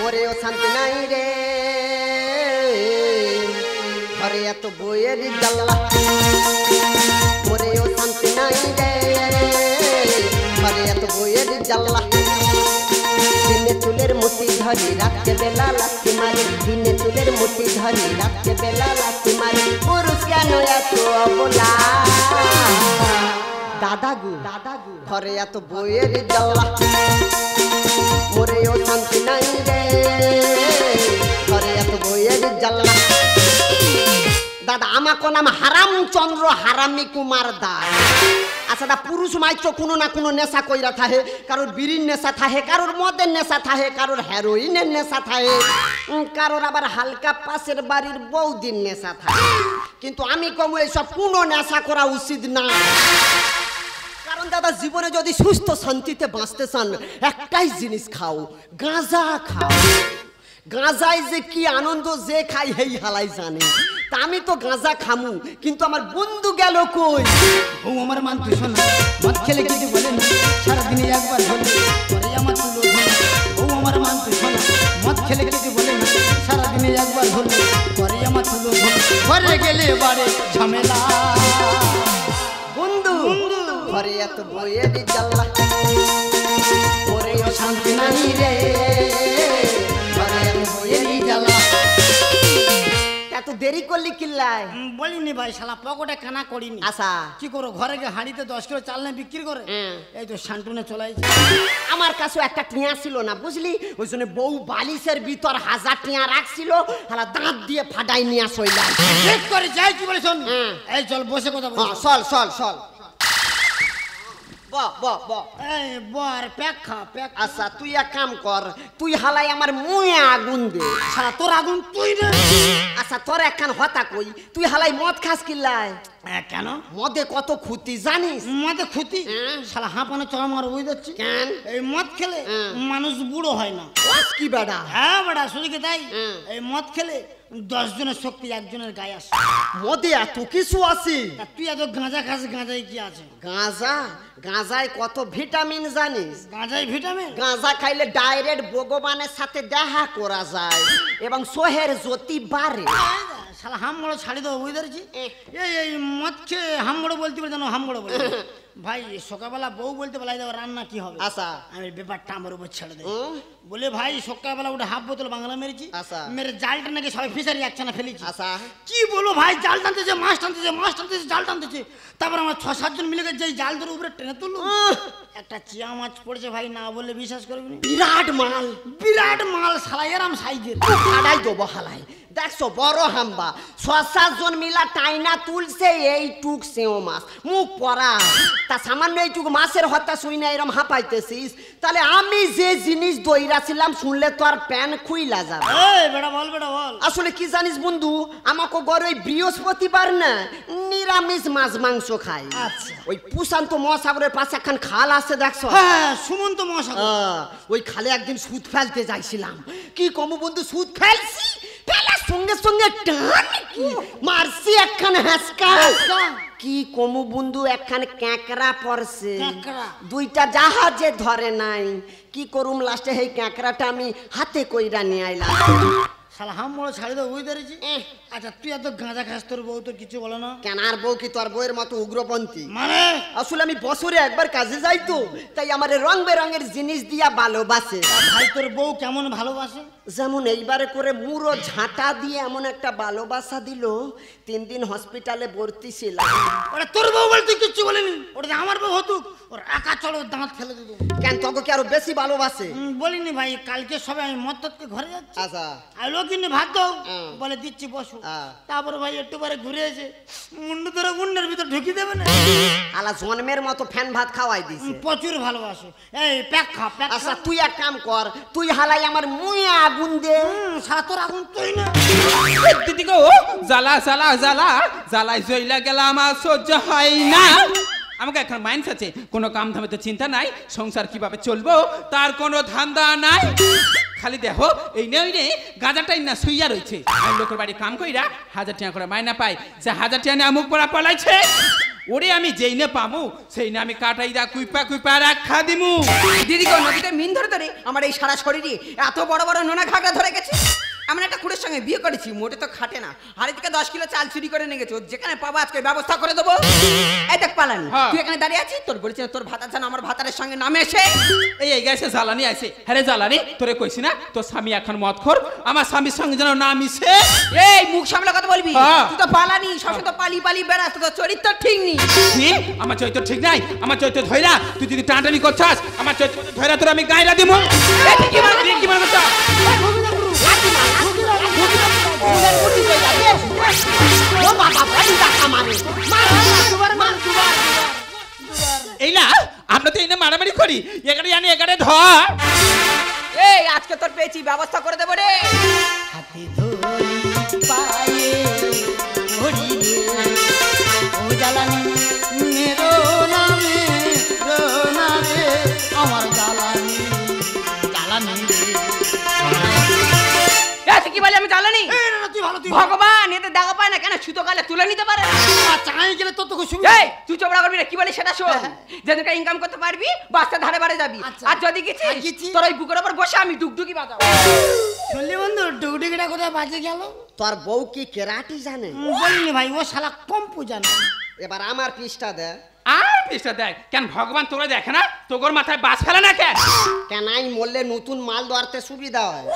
মোরেও শান্তি নাই রে ঘরে এত বইয়ের জ্বালা মোরেও শান্তি নাই রে ঘরে এত বইয়ের জ্বালা দিনে চুলের মুঠি ধরি রাত্রে বেলা লাথি মারি দিনে চুলের মুঠি ধরি রাত্রে বেলা লাথি মারি পুরুষ কেন এত অবলা দাদাগু ঘরে এত বইয়ের জ্বালা মোরেও শান্তি নাই রে ঘরে এত বইয়ের জ্বালা দাদা আমাকে নাম হারামচন্দ্র হারামি কুমার দাস আচ্ছা দা পুরুষ মাইত্র কোনো না কোনো নেশা কইরা থাকে কারোর বিড়ির নেশা থাকে কারোর মদের নেশা থাকে কারোর হেরোইনের নেশা থাকে কারোর আবার হালকা পাশের বাড়ির বৌদির নেশা থাকে কিন্তু আমি কমু এইসব কোনো নেশা করা উচিত না কারণ দাদা জীবনে যদি সুস্থ শান্তিতে বাঁচতে চান একটাই জিনিস খাও গাঁজা খাও গাঁজায় যে কি আনন্দ যে খাই হেই হালাই জানে তা আমি তো গাঁজা খামু কিন্তু আমার বন্ধু গেল কই ও আমার মান তুই শোনা মদ খেলে কিছু বলে না সারাদিনে একবার হলে পরে আমার তুলো ধরে ও আমার মান তুই শোনা মদ খেলে কিছু বলে না সারাদিনে একবার হলে পরে আমার তুলো ধরে ঘরে গেলে বারে ঝামেলা বন্ধু ঘরে এত বইয়ের জ্বালা ওরেও শান্তি নাই রে ঘরে এত বইয়ের জ্বালা এত দেরি করলি কিল্লায় বলিনি ভাই শালা পকেটে কানা করিনি আচ্ছা কি করো ঘরে গিয়ে হাঁড়িতে 10 কিলো চাল নিয়ে বিক্রি করে এই তো শান্টুনে চলে আইছে আমার কাছে একটা টিয়া ছিল না বুঝলি ওই জন্য বউ বালিশের ভিতর 1000 টিয়া রাখছিল হালা দাঁত দিয়ে ফাটাই নিয়ে আসইলাম ঠিক করে যাই কি বলে শোন এই চল বসে কথা বল চল এই বর প্যাক খা প্যাক আচ্ছা তুই এক কাম কর তুই হালাই আমার মুয়ে আগুন দে শালা তোর আগুন তুই দে আচ্ছা তোর একখান হতা কই তুই হালাই মদ খাস কিল্লাই কেন মদে কত ক্ষতি জানিস মদে ক্ষতি শালা হাঁপানো চড়া মার বুঝ যাচ্ছি কেন এই মদ খেলে মানুষ বুড়ো হয় না কি বেড়া হ্যাঁ বেড়া শুধু কি তাই এই মদ খেলে 10 জনের শক্তি একজনের গায়ে আসে মদে এত কিছু আছে তুই এত গাঁজা খাস গাঁজায় কি আছে গাঁজায় কত ভিটামিন জানিস গাঁজায় ভিটামিন গাঁজা খাইলে ডাইরেক্ট ভগবানের সাথে দেখা করা যায় এবং সোহের জ্যোতি বাড়ে শালা হামড়ো ছাড়ি দেবো বুঝতে পারছি এই মদ খেয়ে হামড়ো বলতে পারে জানো হামড়ো বলে ভাই সকালবেলা বউ বলতে বলাই দেবো রান্না কি হবে আচ্ছা আমি ব্যাপারটা আমার উপর ছেড়ে দেবো বলে ভাই সকালবেলা উঠে হাফ বোতল বাংলা মেরেছি মেরে জালটা নাকি সবাই ফিসারি একখানা ফেলেছি কি বলো ভাই জাল টানতেছে মাছ টানতেছে জাল টানতেছে তারপর আমার 6-7 জন মিলে গেছে জাল ধরে উপরে টেনে তুললো একটা চিয়া মাছ পড়েছে ভাই না বললে বিশ্বাস করবি বিরাট মাল শালা এরাম সাইজের হালাই দেবো হালাই দেখছো বড় হাম্বা 6-7 জন মিলা টাইনা তুলছে এইটুক সেও মাছ মুখ পরা তা সামান্য এইটুক মাছের হত্যা শুই না এরম হাঁপাইতেছিস তাহলে আমি যে জিনিস দইরাছিলাম শুনলে তো আর প্যান খুইলা যাবে বেটা বল আসলে কি জানিস বন্ধু আমাকে ঘরে ওই বৃহস্পতিবার না নিরামিষ মাছ মাংস খাই ওই প্রশান্ত মহাসাগরের পাশে একখান খাল আছে দেখছো হ্যাঁ সুমন্ত মহাসাগর ওই খালে একদিন সুদ ফেলতে যাইছিলাম কি কমু বন্ধু সুদ ফেলছি ফেলার সঙ্গে সঙ্গে টান মারছি একখান হাসকা কি কমু বন্ধু একখান ক্যাঁকড়া পড়ছে দুইটা জাহাজে ধরে নাই কি করুম লাস্টে এই ক্যাঁকড়াটা আমি হাতে কইরা নিয়ে আইলাম শালা হামড়ো ছাড়ি দেবো বুঝতে পেরেছি আচ্ছা তুই এত গাঁজা খাস তোর বউ তোর কিছু বলো না কেন আর বউ কি তোর বউয়ের মতো উগ্রপন্থী মানে আসলে আমি বছরে একবার কাজে যাই তো তাই আমার রং বেরঙের জিনিস দিয়া ভালোবাসে ভাই তোর বউ কেমন ভালোবাসে যেমন এইবারে করে মুড়ো ঝাঁটা দিয়ে এমন একটা ভালোবাসা দিল 3 দিন হসপিটালে ভর্তি ছিলাম ওরে তোর বউ বলতে কিছু বলেনি ওটা আমার বউ হতো ওর একা চড়ো দাঁত ফেলে দিত কেন তোকে কি আরো বেশি ভালোবাসে বলিনি ভাই কালকে সবাই আমি মদ তৎকে ঘরে যাচ্ছি আচ্ছা আইলো কিন্তু ভাত দাও বলে দিচ্ছি বসো তারপরে ভাই একটু পরে ঘুরে এসে মুন্ডু ধরে মুন্ডের ভিতর ঢুকি দেবে না আলা জন্মের মতো ফ্যান ভাত খাওয়াই দিছে প্রচুর ভালোবাসে এই প্যাক খা প্যাক আচ্ছা তুই এক কাম কর তুই হালাই আমার মুয়ে আগুন দে সারা তোর আগুন তুই না দিদি গো জ্বালাই জইলা গেলাম আর সহ্য হয় না আমাকে এখন মাইন্ড আছে কোনো কাম ধামে তো চিন্তা নাই সংসার কিভাবে চলবো তার কোনো ধান্দা নাই খালি দেখো এই নে গাঁজাটাই না শুইয়া রয়েছে আর লোকের বাড়ি কাম কইরা 1000 টাকা করে মাইনা পাই সে 1000 টাকা নিয়ে মুখ পড়া পলাইছে ওরে আমি যেই না পামু সেই না আমি কাটাই দা কুইপা কুইপা রাখা দিমু। দিদি গো নদীতে মিন ধরে ধরে আমার এই সারা শরীরে এত বড় বড় নোনা ঘাগড়া ধরে গেছে। আমরা একটা কুড়ের সঙ্গে বিয়ে করেছি, মোটে তো খাটে না, হাড়ি থেকে 10 কিলো চাল চুরি করে নিয়ে গেছে। যেখানে পাবো আজকে ব্যবস্থা করে দেবো। এই দেখ পালানি, তুই এখানে দাঁড়িয়ে আছিস, তোর বলেছি তোর ভাত আছে না আমার ভাতারের সঙ্গে নামে এসে এই গেছে জ্বালানি আইছে। হ্যাঁ রে জ্বালানি, তোরে কইছি না তোর স্বামী এখন মদ খোর, আমার স্বামীর সঙ্গে যেন না মিশে। এই মুখ সামলে কথা বলবি, তুই তো পালানি, সবসময় তো পালি পালি বেড়াস, তোর চরিত্র ঠিক নেই। আমার চরিত্র ঠিক নাই, আমার চরিত্র ধৈরা তুই যদি টানটানি করছাস আমার চরিত্র ধৈরা তোর আমি গায়রা দিমু। কি মানে করছ? এইলা আমরা তো এইনা মারামারি করি, এগারে আনি এগারে ধর। এই আজকে তোর পেয়েছি, ব্যবস্থা করে দেবো রে। হাতে ধরি পায়ে ধরি রে ও জ্বালানি মেরো নামে রোনা রে আমার জ্বালানি জ্বালানি রে। কি বলে আমি জ্বালানি? ভগবান এতে দেখা পায় না কেন? সুতো কালে তুলে নিতে পারে না। চাই গেলে তোর তো সুবিধা। এই তুই চোপড়া করবি না, কি বলে সেটা শোন। যেদিনকে ইনকাম করতে পারবি বাসটা ধারে বাড়ে যাবি, আর যদি গেছিস তোর ওই বুকের উপর বসে আমি ডুগডুগি বাজাবো। শুনলি বন্ধু ডুগডুগিটা কোথায় বাজে গেল? তোর বউ কি কেরাটি জানে? বলিনি ভাই, ও শালা কম্পু জানে। এবার আমার পিসটা দে। আর পিসটা দেয় কেন? ভগবান তোরা দেখে না তোর মাথায় বাস ফেলে না কেন? কেন আই মরলে নতুন মাল ধরতে সুবিধা হয়।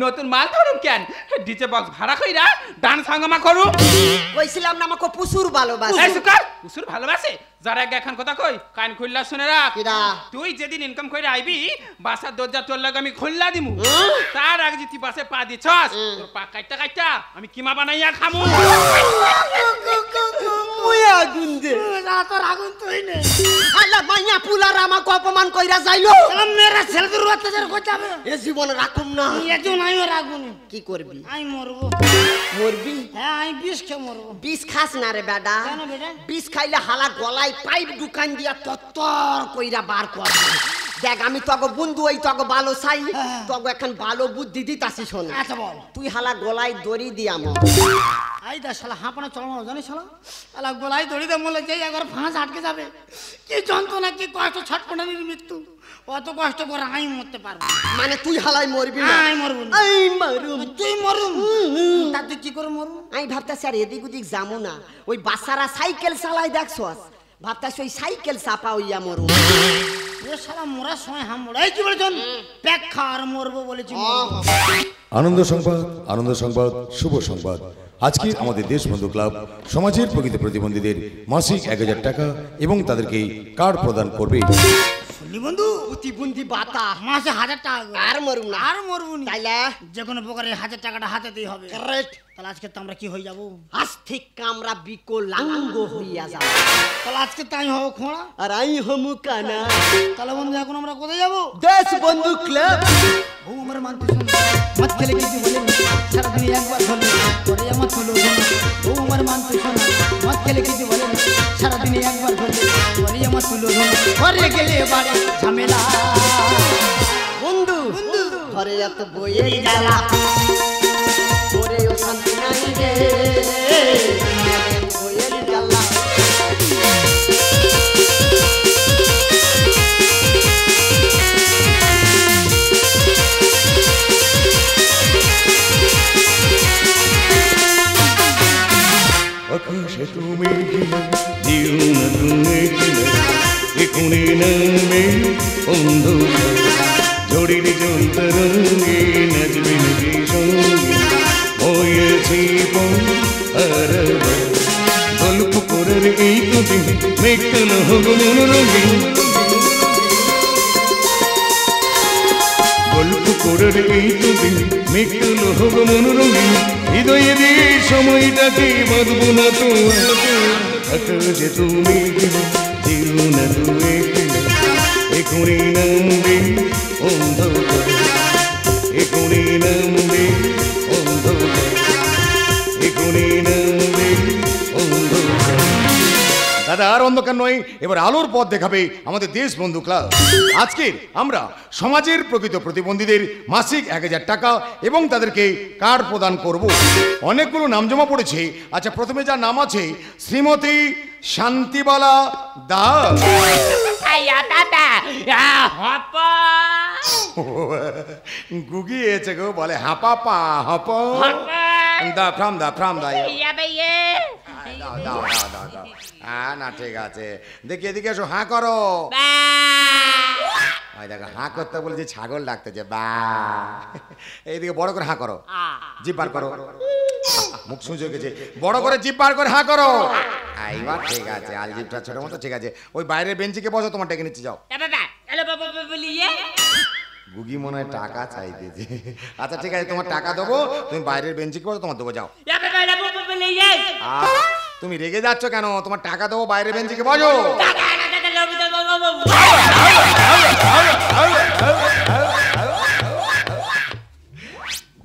নতুন মাল ধরুন কেন? ডিজে বক্স ভাড়া কইরা ডান সাঙ্গমা করু। কইছিলাম না আমাকে পুসুর ভালোবাসে। এই সুকার পুসুর ভালোবাসে যারা এখন কথা কই কান খুললা শুনে রাখ। তুই যেদিন ইনকাম করে আইবি বাসার দরজা তোর লাগে আমি খুললা দিমু, তার আগে যদি বাসে পা দিছস তোর পা কাটটা কাটটা আমি কিমা বানাইয়া খামু। ওই আগুন দে তোর আগুন তুই নে। আল্লাহ মাইয়া পুলার আমাকে অপমান কইরা যাইলো। মেয়েরা ছেলেদের অত্যাচার করতে এ জীবন রাখুম না। একজন আমিও রাখুন। কি করবি? আমি মরবো। মরবি? হ্যাঁ আমি বিষ খেয়ে মরবো। বিষ খাস না রে বেটা। কেন বেটা? বিষ খাইলে হালা গলায় পাইপ দোকান দিয়া তত্তর কইরা বার করবি। দেখ আমি তোকে বন্ধু, ওই তোকে ভালো চাই, তোকে এখন ভালো বুদ্ধি দিতাছি শোন। আচ্ছা বল। তুই হালা গলায় দড়ি দিয়া মর। আই দা শালা হাঁপানো চলানো জানিস শালা, শালা গলায় দড়ি দিয়ে মরলে যে একবার ফাঁস আটকে যাবে, কি যন্ত্রণা, কি কষ্ট, ছটফটানির মৃত্যু। অত কষ্ট করে আমি মরতে পারবো? মানে তুই হালাই মরবি না? আমি মরবো না। এই মারুম। তুই মরুম? তা তুই কি করে মরবো? আমি ভাবতাছি আর এদিক ওদিক যাবো না, ওই বাচ্চারা সাইকেল চালাই দেখছস, ভাবতাছি ওই সাইকেল চাপা হইয়া মরুম। এ শালা মরার সময় হামড়া। এই কি বলেছেন? প্যাক খাওয়ার মরবো বলেছি। আনন্দ সংবাদ, আনন্দ সংবাদ, শুভ সংবাদ। আজকে আমাদের দেশবন্ধু ক্লাব সমাজের প্রকৃত প্রতিবন্ধীদের মাসিক 1000 টাকা এবং তাদেরকে কার্ড প্রদান করবে। বন্ধু প্রতিবন্ধী বাতা মাসে 1000 টাকা আর মরুম না। আর মরবো না। তাইলে যে কোনো প্রকারের 1000 টাকাটা হাতে দিয়ে হবে। কারেক্ট। তাহলে আজকে তো আমরা কি হয়ে যাবো? আজ থেকে আমরা বিকলাঙ্গ হইয়া যাব। তাহলে আজকে তাই হবো খোঁড়া আর আই হমু কানা। তাহলে বন্ধু এখন আমরা কোথায় যাবো? দেশবন্ধু ক্লাব। ও আমার মানতে শুন মত খেলে কিছু বলেন, সারাদিন একবার হলো পরে আমার হলো। ও আমার মানতে শুন মত খেলে কিছু বলেন, সারাদিন একবার হলো পরে আমার হলো। ঘরে গেলে বাড়ি ঝামেলা। বন্ধু ঘরে এত বইয়ের জ্বালা, ঘরেও শান্তি নাই রে, বইয়ের জ্বালা। আকাশে তুমি দিও না তুমি এখুনি নামে অন্ধকার, ঝড়ির যন্তরঙ্গে নাচবে নাকি সঙ্গে হয়েছি গল্প করার এই কবি মেঘানো হোক মনোরঙে, গল্প করার এই কবি মেঘানো হোক মনোরঙে, হৃদয়ে দিয়ে সময়টাকে বাঁধবো না তো। আকাশে তুমি দিও না তুমি এখুনি নামবে অন্ধকার, এখুনি নামবে অন্ধকার, এখুনি নামবে অন্ধকার। দাদা আর অন্ধকার নয়, এবার আলোর পথ দেখাবে আমাদের দেশবন্ধু ক্লাব। আজকে আমরা সমাজের প্রকৃত প্রতিবন্ধীদের মাসিক 1000 টাকা এবং তাদেরকে কার্ড প্রদান করব। অনেকগুলো নাম জমা পড়েছে। আচ্ছা, প্রথমে যার নাম আছে শ্রীমতী শান্তিবালা দাস। গুগি এসে গো বলে হাপা পা হপ দা ফ্রাম দা না, ঠিক আছে, দেখি এদিকে এসো, হাঁ করো। দেখো হাঁ করতে বলেছি, ছাগল ডাকতেছে বা। এইদিকে বড় করে হাঁ করো, জিভ বার করো, মুখ সুজে গেছে, বড় করে জিভ বার করে হাঁ করো। এইবার ঠিক আছে, আল জিভটা ছোট মতো, ঠিক আছে। ওই বাইরের বেঞ্চিকে বসো, তোমার ডেকে নিচ্ছি, যাও। গুগি মনে হয় টাকা চাইতেছে। আচ্ছা ঠিক আছে, তোমার টাকা দেবো, তুমি বাইরের বেঞ্চিকে বসো, তোমার দেবো, যাও। তুমি রেগে যাচ্ছ কেন? তোমার টাকা দেবো, বাইরের বেঞ্চিকে বসো।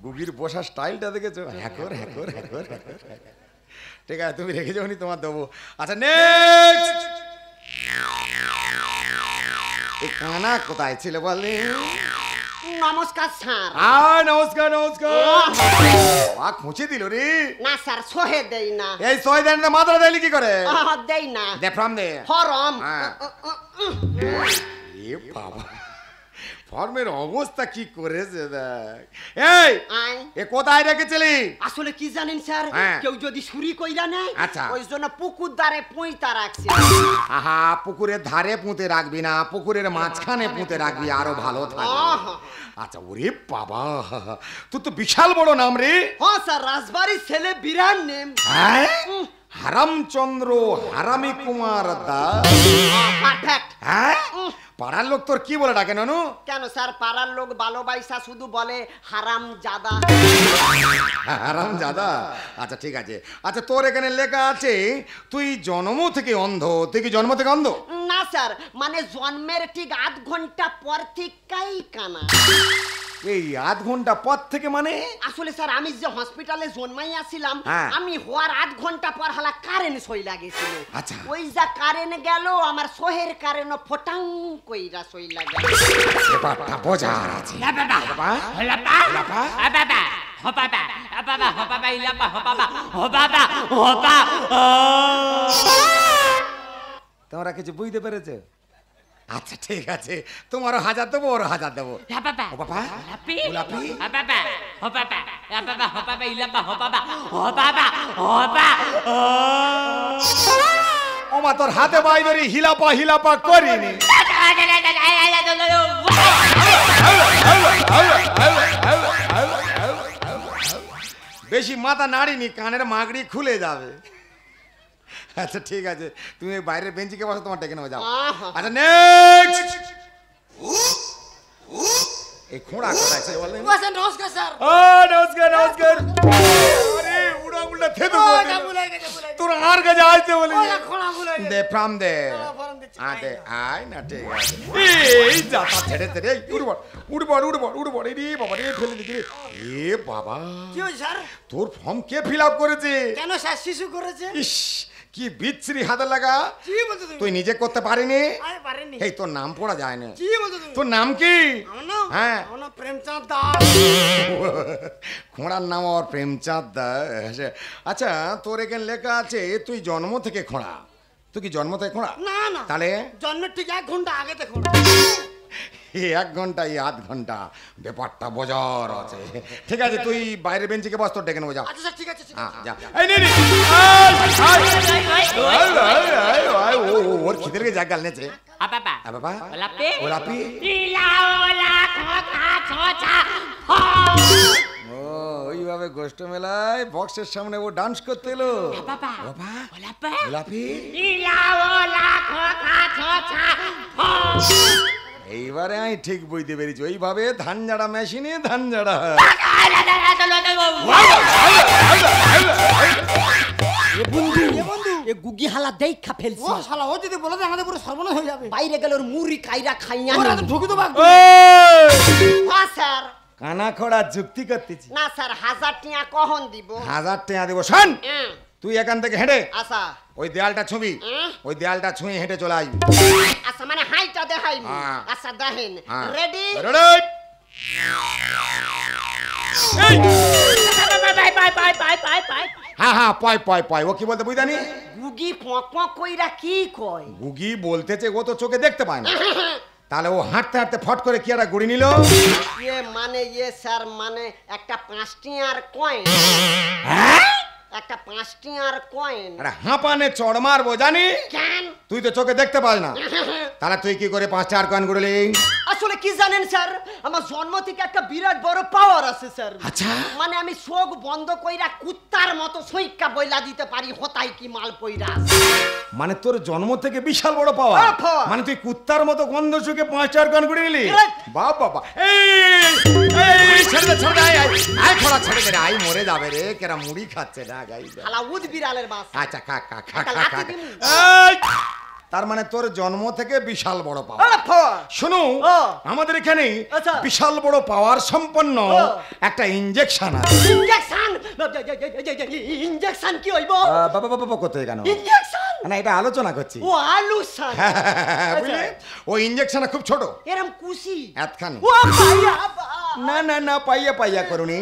গুগির বসার স্টাইলটা দেখেছো? হ্যাকর হ্যাকর হ্যাকর হ্যাকর। ঠিক আছে, তুমি রেগে যাওনি, তোমার দেবো। আচ্ছা নেক্সট। এই কানা কোথায় ছিল বলে? নমস্কার স্যার। নমস্কার নমস্কার। খুঁচে দিল রে। না স্যার, সহে দেই না। এই সহে দেন না, মাথা দেয়নি কি করে? দেই না। দে ফর্ম দে। ফর্ম? এ বাবা, ফর্মের অবস্থা কি করেছে দেখ। এই এ কোথায় রেখেছিলি? আসলে কি জানেন স্যার, কেউ যদি চুরি কইরা নেয়, আচ্ছা, ওই জন্য পুকুর ধারে পুঁইতা রাখছি। আহা, পুকুরের ধারে পুঁতে রাখবি না, পুকুরের মাঝখানে পুঁতে রাখবি, আরো ভালো থাকবে। আচ্ছা, ওরে বাবা, তুই তো বিশাল বড় নাম রে। হ্যাঁ স্যার, রাজবাড়ির ছেলে, বিরাট নেম। হারামচন্দ্র হারামি কুমার দাস। পারফেক্ট। হ্যাঁ, পাড়ার লোক তোর কি বলে ডাকে নানু? কেন স্যার, পাড়ার লোক ভালোবাসা শুধু বলে হারাম জাদা। হারাম জাদা? আচ্ছা ঠিক আছে। আচ্ছা, তোর এখানে লেখা আছে তুই জন্ম থেকে অন্ধ। তুই কি জন্ম থেকে অন্ধ? না স্যার, মানে জন্মের ঠিক 8 ঘন্টা পর থেকেই কানা। এই 8 ঘন্টা পর থেকে মানে? আসলে স্যার, আমি যে হসপিটালে জন্মাই আসছিলাম, আমি হওয়ার 8 ঘন্টা পর হালা কারেন্ট সই লাগেছিল। আচ্ছা, ওই যা কারেন্ট গেল, আমার সোহের কারেন্ট ফটাং কইরা সই লাগে। ব্যাপারটা বোঝার আছে। তোমরা কিছু বুঝতে পেরেছো? আচ্ছা ঠিক আছে, তোমারও 1000 দেবো, ওর 1000 দেবো। ওমা, তোর হাতে বাইরে হিলাপা হিলাপা করিনি। বেশি মাথা নাড়িনি, কানের মাগড়ি খুলে যাবে। আচ্ছা ঠিক আছে, তুমি বাইরের বেঞ্চিকে বসো, তোমার ডেকে নেবো, যাও। আচ্ছা নেক্সট। এই খোঁড়া কোথায় আছে বলেন? নমস্কার স্যার। নমস্কার নমস্কার। আরে উড়া উল্টা থেদু তোর আর কাছে আসতে বলি। দে ফর্ম দে। আদে আয় না, ঠিক আছে। এই যাতা ছেড়ে ছেড়ে উড়বড় উড়বড় উড়বড় উড়বড়। রে বাবা রে, ফেলে দিবি। এ বাবা, কি হইছে স্যার? তোর ফর্ম কে ফিল আপ করেছে? কেন স্যার, শিশু করেছে। ইস, কি বিচ্ছিরি হাতে লাগা। কি বলছো তুমি? তুই নিজে করতে পারিনি? আরে পারিনি। এই তোর নাম পড়া যায় না। কি বলছো তুমি? তোর নাম কি? আমার নাম? হ্যাঁ, আমার নাম প্রেমচাঁদ দাস। খোঁড়ার নাম আর প্রেমচাঁদ দাস। আচ্ছা, তোর এখানে লেখা আছে তুই জন্ম থেকে খোঁড়া। তুই কি জন্ম থেকে খোঁড়া? না না, তাহলে জন্মের ঠিক 1 ঘন্টা আগে থেকে। 1 ঘন্টা 8 ঘন্টা, ব্যাপারটা বোঝার আছে। ঠিক আছে, তুই বাইরের বেঞ্চিকে বস, তোর ডেকে নেবো, যাও। আচ্ছা স্যার, ঠিক আছে। যা। এই নে ওর খিদের গে জাগাল নেছে। ওইভাবে গোষ্ঠ মেলায় বক্সের সামনে ও ডান্স করতে এলো। এইবারে আমি ঠিক বুঝতে পেরেছি, ওইভাবে ধান ঝাড়া মেশিনে ধান ঝাড়া। এ গুগি হালা দেখা ফেলছি। ও শালা, ও যদি বলে আমাদের পুরো সর্বনাশ হয়ে যাবে। বাইরে গেল, ওর মুড়ি কাইরা খাইয়া ওরা তো ঢুকি তো বাগ। হ্যাঁ স্যার। কানা খোড়া যুক্তি করতেছি। না স্যার, 1000 টাকা কখন দিব? 1000 টাকা দেবো। শোন, তুই এখান থেকে হেঁটে আচ্ছা ওই দেয়ালটা ছুঁবি, ওই দেয়ালটা ছুঁয়ে হেঁটে চলে আসবি। আচ্ছা মানে হাইটা দেখাই। হ্যাঁ। আচ্ছা দেখেন হ্যাঁ। রেডি রেডি হ্যাঁ হ্যাঁ পয় পয় পয়। ও কি বলতে বুঝানি? গুগি পক পক কইরা কি কয়? গুগি বলতেছে ও তো চোখে দেখতে পায় না, তাহলে ও হাঁটতে হাঁটতে ফট করে কি একটা গুড়ি নিল। ইয়ে স্যার মানে একটা 5 টিয়ার কয়েন। একটা 5 টিয়ার কয়েন। আরে হাঁপানে চড় মারবো জানি। কেন? তুই তো চোখে দেখতে পাস না, তাহলে তুই কি করে 5 টাকার কয়েন গুড়লি? আসলে কি জানেন স্যার, আমার জন্ম থেকে একটা বিরাট বড় পাওয়ার আছে স্যার। আচ্ছা মানে আমি চোখ বন্ধ কইরা কুত্তার মতো সইক্কা বইলা দিতে পারি হতাই কি মাল পইরা আছে। মানে তোর জন্ম থেকে বিশাল বড় পাওয়ার। মানে তুই কুত্তার মতো গন্ধ শুকে 5 টাকার কয়েন গুড়ি নিলি? বাবা বাবা এই ছেড়ে দে ছেড়ে দে, আয় খোলা ছেড়ে দে, আই মরে যাবে রে, কেরা মুড়ি খাচ্ছে না গাই। শালা উদ বিড়ালের বাস। আচ্ছা খা খা খা খা খা। এই তার মানে তোর জন্ম থেকে বিশাল বড় পাওয়ার। শোনো আমাদের এখানে বিশাল বড় পাওয়ার সম্পন্ন একটা ইনজেকশন আছে। ইনজেকশন? ইনজেকশন কি হইব? বাবা বাবা বাবা কোথায় কেন? ইনজেকশন না এটা আলোচনা করছি। ও আলুসান বুঝলে ওই ইনজেকশনটা খুব ছোট, এরম কুশি এতখানি। ও ভাইয়া না না না পাইয়া পাইয়া করুনি।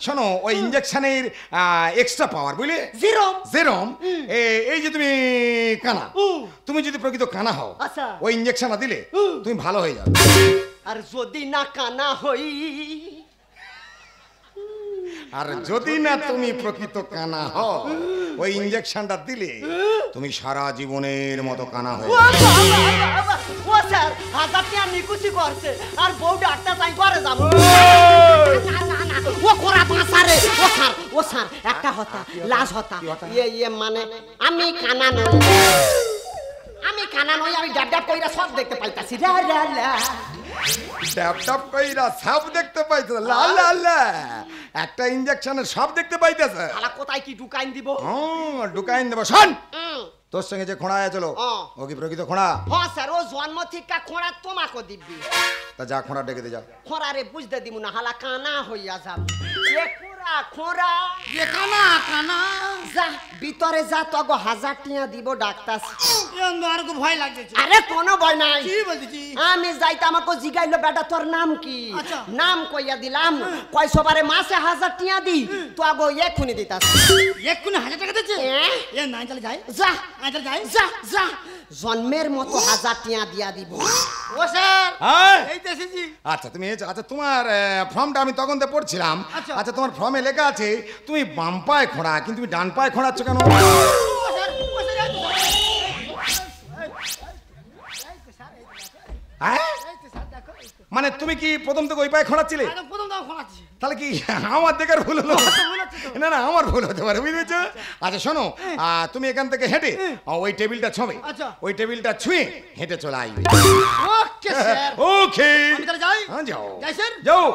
শোনো ওই ইনজেকশনের এক্সট্রা পাওয়ার বুঝলে যেরম যেরম এই যে তুমি কানা, তুমি যদি প্রকৃত কানা হও আচ্ছা ওই ইনজেকশনটা দিলে তুমি ভালো হয়ে যাবে। আর যদি না কানা হই, আর যদি না তুমি প্রকৃত কানা হও ওই ইনজেকশনটা দিলে তুমি সারা জীবনের মতো কানা হয়ে যাবে। ও স্যার 1000 টাকা নিকুচি করছে আর বউ ডাক্তার তাই করে যাব। ও কোরা পাসারে ও স্যার একটা হতা লাজ হতা ইয়ে মানে আমি কানা নই, আমি কানা নই, আমি ডাব ডাব কইরা সব দেখতে পাইতাছি। লা লা লা ডাব ডাব কইরা সব দেখতে পাইতেছ? লা লা লা একটা ইনজেকশনের সব দেখতে পাইতেছে। শালা কোথায় কি ঢুকাইন দিব? ঢুকাইন দেব। শোন তোর সঙ্গে যে খোঁড়া আছে ও কি প্রকৃত খোঁড়া? হ্যাঁ স্যার ও জন্ম থেকে খোঁড়া তোমাকে দিবি। তা যা খোঁড়া ডেকে দে যা। খোঁড়া রে বুঝতে দিব না, হালা কানা হইয়া যাব। এ খোঁড়া খোঁড়া এ কানা কানা যা ভিতরে যা, তগো 1000 টাকা দিব ডাক্তার। আর খুব ভয় লাগছে। আরে কোনো ভয় নাই। কি বলছিস? আমি যাইতে আমাকে জিগাইলো বেটা তোর নাম কি? আচ্ছা। নাম কইয়া দিলাম, কয় সবারে মাসে 1000 টাকা দি, তো আগো এক্ষুনি দিতাস। এক্ষুনি 1000 টাকা দিচ্ছে? এ নাই চলে যাই যা আই চলে যাই যা যা জন্মের মতো 1000 টাকা দিয়া দিব। ও স্যার হ্যাঁ এই তো এসেছি। আচ্ছা তুমি আচ্ছা তোমার ফর্মটা আমি তখন তো পড়ছিলাম। আচ্ছা তোমার ফর্মে লেখা আছে তুমি বাম পায়ে খোঁড়া, কিন্তু তুমি ডান পায়ে খোঁড়াচ্ছ কেন? মানে তুমি কি প্রথম থেকে ওই পায়ে খোঁড়াচ্ছিলে? প্রথম দাও খোঁড়াচ্ছি। তাহলে কি আমার দেখার ভুল হলো? না না আমার ভুল হতে পারে, বুঝেছ? আচ্ছা শোনো তুমি এখান থেকে হেঁটে ওই টেবিলটা ছবে, ওই টেবিলটা ছুঁয়ে হেঁটে চলে আসবে। Okay sir. ওকে আমি তাহলে যাই? হ্যাঁ যাও যাই স্যার। যাও।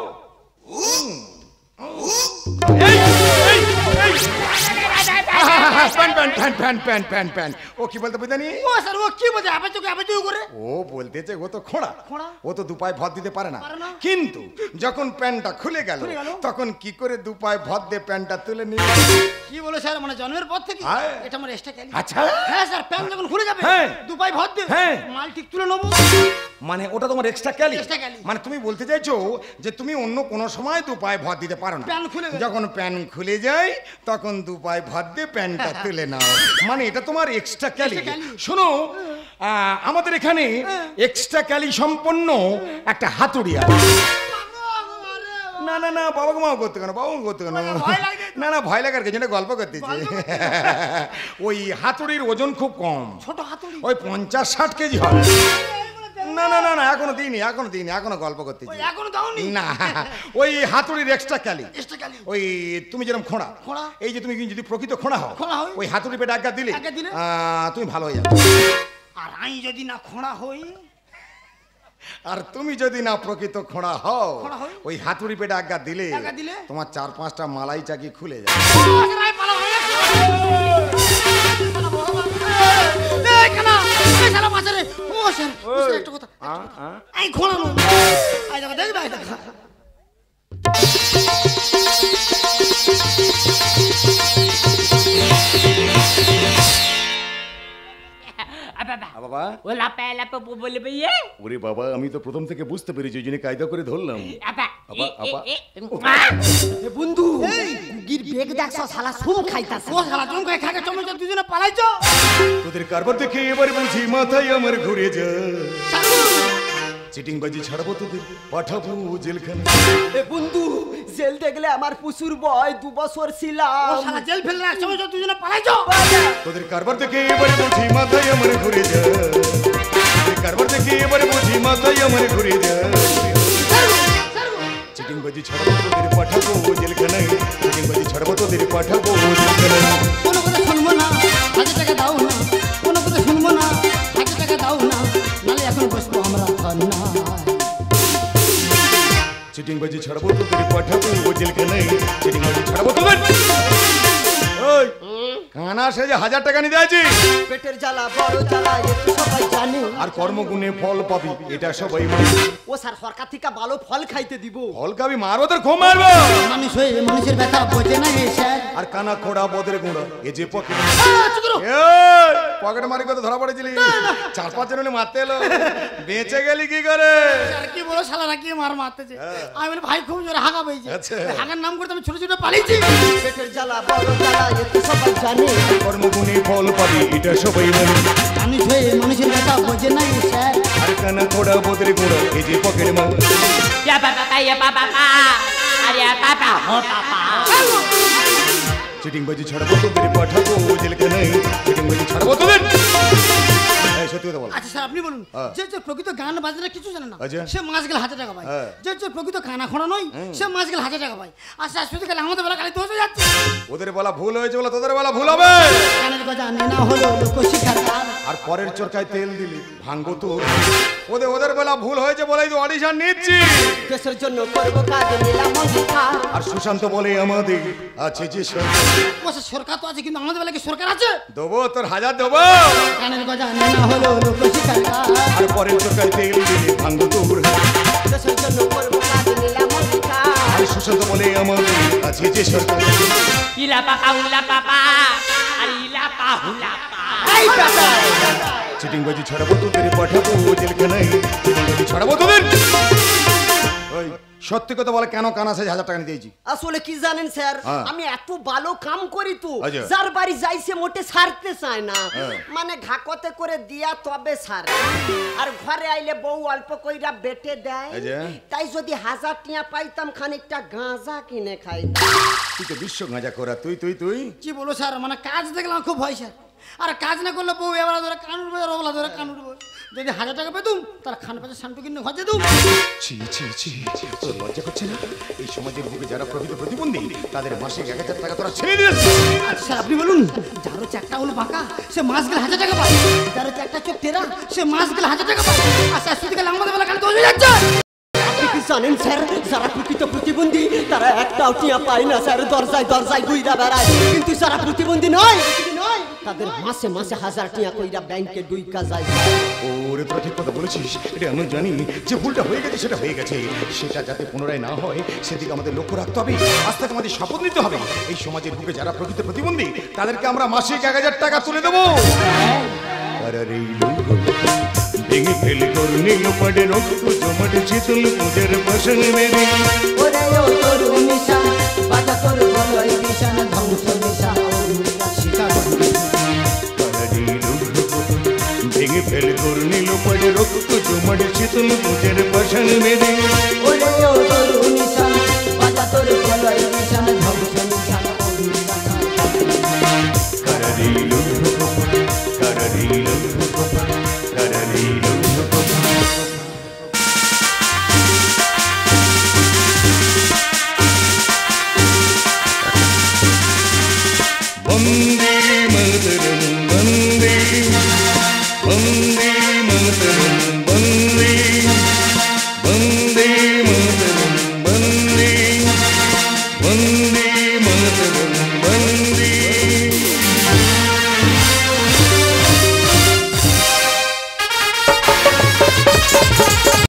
ও কি বলতে বুঝানি? ও স্যার ও কি বলছে? আবে চুক করে। ও বলতেছে ও তো খোঁড়া, খোঁড়া? ও তো দু পায়ে ভর দিতে পারে না, কিন্তু যখন প্যান্টটা খুলে গেল তখন কি করে দু পায়ে ভর দিয়ে প্যান্টটা তুলে নিল? কি বলে স্যার, মানে জন্মের পর থেকে এটা আমার এক্সট্রা ক্যালি। আচ্ছা হ্যাঁ স্যার, প্যান্ট যখন খুলে যাবে দু পায়ে ভর দিয়ে মাল ঠিক তুলে নেবো। মানে ওটা তোমার এক্সট্রা ক্যালি? Extra Kelly. মানে তুমি বলতে চাইছো যে তুমি অন্য কোনো সময় দু পায়ে ভর দিতে পারো না, প্যান্ট খুলে যখন প্যান্ট খুলে যায় তখন দু পায়ে ভর দিয়ে প্যান্টটা তুলে নাও, মানে এটা তোমার এক্সট্রা ক্যালি। শোনো আমাদের এখানে এক্সট্রা ক্যালি সম্পন্ন একটা হাতুড়ি আছে। না না না বাবা মাও করতে কেন, বাবা করতে কেন? না না ভয় লাগার কিছু না, গল্প করতেছি। ওই হাতুড়ির ওজন খুব কম, ছোট হাতুড়ি, ওই 50-60 কেজি হবে। না না না না এখনো দিইনি, এখনো গল্প করতেছি। এখনো দাওনি? না ওই হাতুড়ির এক্সট্রা ক্যালি। এক্সট্রা ক্যালি ওই তুমি যেরকম খোঁড়া, এই যে তুমি যদি প্রকৃত খোঁড়া হও ওই হাতুড়ি পেটে আজ্ঞা দিলে তুমি ভালো হয়ে যাবে। আর আমি যদি না খোঁড়া হই, আর তুমি যদি না প্রকৃত খোঁড়া হও ওই হাতুড়ি পেটে আজ্ঞা দিলে তোমার 4-5টা মালাই চাকি খুলে যাবে। একটা কথা আই খোঁড়ানো আই দেখা দেখবে আই দেখা। বাবা ও লাপা লাপা বলে বইয়ে ওরে বাবা আমি তো প্রথম থেকে বুঝতে পেরেছি ওই জন্য কায়দা করে ধরলাম আপা আপা, আপা। এ বন্ধু গুগির বেগ দেখছো শালা সুম খাইতাছে ও শালা তুমি কই খাকে চমচ দুজনে পালাইছো তোদের কারবার দেখে এবার বুঝি মাথায় আমার ঘুরে যা চিটিং বাজি ছাড়বো তোদের পাঠাবো জেলখানে এ বন্ধু জেল দেখলে আমার প্রচুর ভয় 2 বছর ও ছিলাম শালা জেল ফেলে না চমচ দুজনে পালাইছো তোদের কারবার দেখে এবার বুঝি মাথায় আমার ঘুরে যা তোদের কারবার দেখে এবার বুঝি মাথায় আমার ঘুরে যা চিটিং বাজি ছাড়বো তোদের পাঠাবো জেলখানে চিটিং বাজি ছাড়বো তোদের পাঠাবো জেলখানে কোনো কথা শুনবো না 1000 টাকা দাও না কোনো কথা শুনবো না 1000 টাকা দাও না নালে এখন বসবো আমরা খান্না চিটিং বাজি ছাড়বো তোদের পাঠাবো জেলখানে চিটিং বাজি ছাড়বো তোদের ওই কানা সে যে 1000 টাকা নিতে আছি পেটের জ্বালা বড় জ্বালা একটু সবাই জানে আর কর্মগুণে ফল পাবি এটা সবাই মানে ও স্যার সরকার থেকে ভালো ফল খাইতে দিব ফল খাবি মারবো তোর ঘুম মারবো মানুষ হয়ে মানুষের ব্যথা বোঝে না হে স্যার আর কানা খোড়া বদের গুঁড়া এ যে পকেট পকেট মারি কত ধরা পড়েছিলি 4-5 জন মারতে এলো বেঁচে গেলি কি করে আর কি বলো শালা নাকি মার মারতেছে আমি বলি ভাই খুব জোরে হাগা পেয়েছে আচ্ছা। হাগার নাম করতে আমি ছোট ছোট পালিয়েছি পেটের জ্বালা বড় জ্বালা একটু সবাই জানে কর্মগুণে ফল পাবি এটা সবাই মানে মানুষ হয়ে মানুষের ব্যথা বোঝে না হে স্যার আর কানা খোড়া বদের গুঁড়া এ যে পকেট মার ইয়া বাবা ইয়া বাবা আরে পাপা হো পাপা চিটিং বাজি ছাড়বো তোদের পাঠাবো জেলখানে চিটিং বাজি ছাড়বো তোদের এই সত্যি কথা বল আচ্ছা স্যার আপনি বলুন হ্যাঁ। যে প্রকৃত গান বাজনা কিছু জানে না আচ্ছা। সে মাস গেলে 1000 টাকা পায় হ্যাঁ। যে প্রকৃত কানা খোড়া নয় সে মাস গেলে 1000 টাকা পায় আচ্ছা শুধু গেলে আমাদের বেলা খালি দোষ হয়ে যাচ্ছে ওদের বলা ভুল হয়েছে বলে তোদের বলা ভুল হবে কানের গজা নেনা হলো লোক শিখার কার আর পরের চরকায় তেল দিলি ভাঙবো তোর ওদের বেলা ভুল হয়েছে বলেই তো অডিশন নিচ্ছি দেশের জন্য করব কাজ নিলাম অঙ্গীকার আর সুশান্ত বলে আমাদের আছে যে সরকার ও স্যার, সরকার তো আছে কিন্তু আমাদের বেলা কি সরকার আছে দেবো তোর 1000 দেবো কানের গজা নেনা হলো লোক শিখার কার আর পরের চরকায় তেল দিলি ভাঙবো তোর দেশের জন্য করব কাজ নিলাম অঙ্গীকার আর সুশান্ত বলে আমাদের আছে যে সরকার ইলা পাপা উলা পাপা আরে ইলা পা হুলা পা এই বেটা চিটিং বাজি ছাড়বো তোদের পাঠাবো জেলখানায় চিটিং বাজি ছাড়বো তোদের ওই সত্যি কথা বলে কেন কানা সে 1000 টাকা নিতে দিয়েছি আসলে কি জানেন স্যার হ্যাঁ। আমি এত ভালো কাম করি তো আচ্ছা। যার বাড়ি যাইছে মোটে ছাড়তে চায় না হ্যাঁ। মানে ঘাকতে করে দিয়া তবে ছাড়ে আর ঘরে আইলে বউ অল্প কইরা বেটে দেয় আচ্ছা। তাই যদি 1000 টিয়া পাইতাম খানিকটা গাঁজা কিনে খাই তুই তো বিশ্ব গাঁজা করা তুই তুই তুই কি বলো স্যার মানে কাজ দেখলাম খুব ভয় স্যার আর কাজ না করলে বউ এবার ধরে কান উঠবে রগলা ধরে কান উঠবে যদি 1000 টাকা পেতুম তার খান পাশে শান্তি কিনে ঘর যেতুম ছি ছি ছি তোর লজ্জা করছে না এই সমাজের বুকে যারা প্রকৃত প্রতিবন্ধী তাদের মাসে 1000 টাকা তোরা ছেড়ে দিয়েছিস আচ্ছা স্যার আপনি বলুন যারও চারটা হলো বাঁকা সে মাস গেলে 1000 টাকা পায় যারও চারটা চোখ তেরা সে মাস গেলে 1000 টাকা পায় আচ্ছা শুধু গেলে আমাদের বেলা খালি দোষ হয়ে যাচ্ছে আপনি কি জানেন স্যার যারা প্রকৃত প্রতিবন্ধী তারা একটাও টিয়া পায় না স্যার দরজায় দরজায় ঘুইরা বেড়ায় কিন্তু যারা প্রতিবন্ধী নয় তাদের মাসে মাসে 1000 টিয়া কইরা ব্যাংকে ডুইকা যায় ওরে তোরা ঠিক কথা বলেছিস এটা আমি জানি যে ভুলটা হয়ে গেছে সেটা হয়ে গেছে সেটা যাতে পুনরায় না হয় সেদিকে আমাদের লক্ষ্য রাখতে হবে আজ থেকে আমাদের শপথ নিতে হবে এই সমাজের বুকে যারা প্রকৃত প্রতিবন্ধী তাদেরকে আমরা মাসিক 1000 টাকা তুলে দেবো আরে ভেঙে ফেলে করুন পড়ে রক্ত জমাট শীতল পূজার বসন মেরে ওরে ও তরুণী